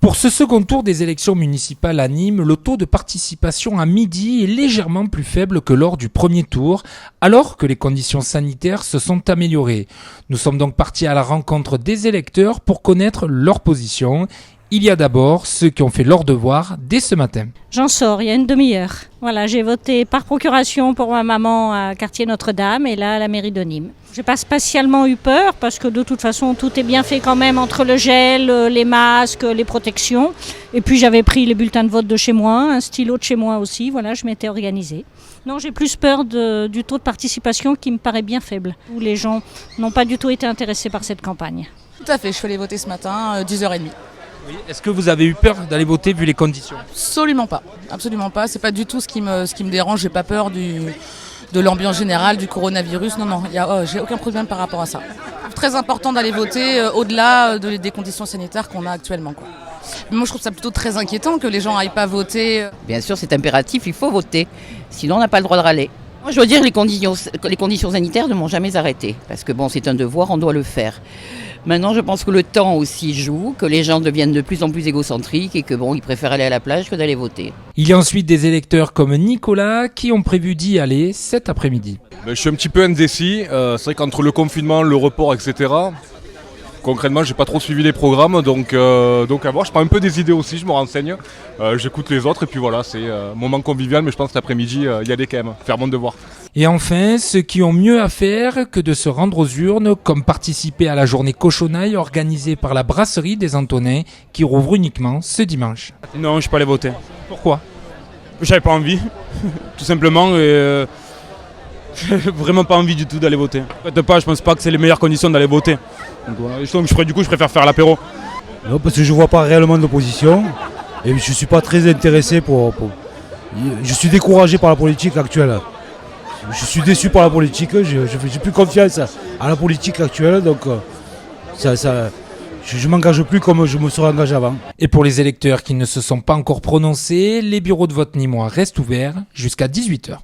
Pour ce second tour des élections municipales à Nîmes, le taux de participation à midi est légèrement plus faible que lors du premier tour, alors que les conditions sanitaires se sont améliorées. Nous sommes donc partis à la rencontre des électeurs pour connaître leur position. Il y a d'abord ceux qui ont fait leur devoir dès ce matin. J'en sors il y a une demi-heure. Voilà, j'ai voté par procuration pour ma maman à Quartier Notre-Dame et là à la mairie de Nîmes. J'ai pas spécialement eu peur parce que de toute façon tout est bien fait quand même entre le gel, les masques, les protections. Et puis j'avais pris les bulletins de vote de chez moi, un stylo de chez moi aussi, voilà, je m'étais organisée. Non, j'ai plus peur du taux de participation qui me paraît bien faible, où les gens n'ont pas du tout été intéressés par cette campagne. Tout à fait, je suis allée voter ce matin, 10h30. Oui. Est-ce que vous avez eu peur d'aller voter vu les conditions ? Absolument pas. C'est pas du tout ce qui me dérange. J'ai pas peur de l'ambiance générale, du coronavirus. Non, j'ai aucun problème par rapport à ça. Très important d'aller voter au-delà des conditions sanitaires qu'on a actuellement, quoi. Mais moi, je trouve ça plutôt très inquiétant que les gens n'aillent pas voter. Bien sûr, c'est impératif, il faut voter. Sinon, on n'a pas le droit de râler. Moi, je dois dire que les conditions sanitaires ne m'ont jamais arrêté. Parce que bon, c'est un devoir, on doit le faire. Maintenant, je pense que le temps aussi joue, que les gens deviennent de plus en plus égocentriques et que bon, ils préfèrent aller à la plage que d'aller voter. Il y a ensuite des électeurs comme Nicolas qui ont prévu d'y aller cet après-midi. Je suis un petit peu indécis. C'est vrai qu'entre le confinement, le report, etc., concrètement, j'ai pas trop suivi les programmes, donc à voir. Je prends un peu des idées aussi, je me renseigne, j'écoute les autres et puis voilà, c'est un moment convivial, mais je pense que cet après-midi, y aller quand même, faire mon devoir. Et enfin, ceux qui ont mieux à faire que de se rendre aux urnes, comme participer à la journée cochonaille organisée par la brasserie des Antonins, qui rouvre uniquement ce dimanche. Non, je ne suis pas allé voter. Pourquoi ? J'avais pas envie, tout simplement, et vraiment pas envie du tout d'aller voter. En fait, je pense pas que c'est les meilleures conditions d'aller voter. Donc, voilà. Je préfère faire l'apéro. Non, parce que je vois pas réellement d'opposition et je suis pas très intéressé Je suis découragé par la politique actuelle. Je suis déçu par la politique, j'ai plus confiance à la politique actuelle, donc je m'engage plus comme je me serais engagé avant. Et pour les électeurs qui ne se sont pas encore prononcés, les bureaux de vote nîmois restent ouverts jusqu'à 18h.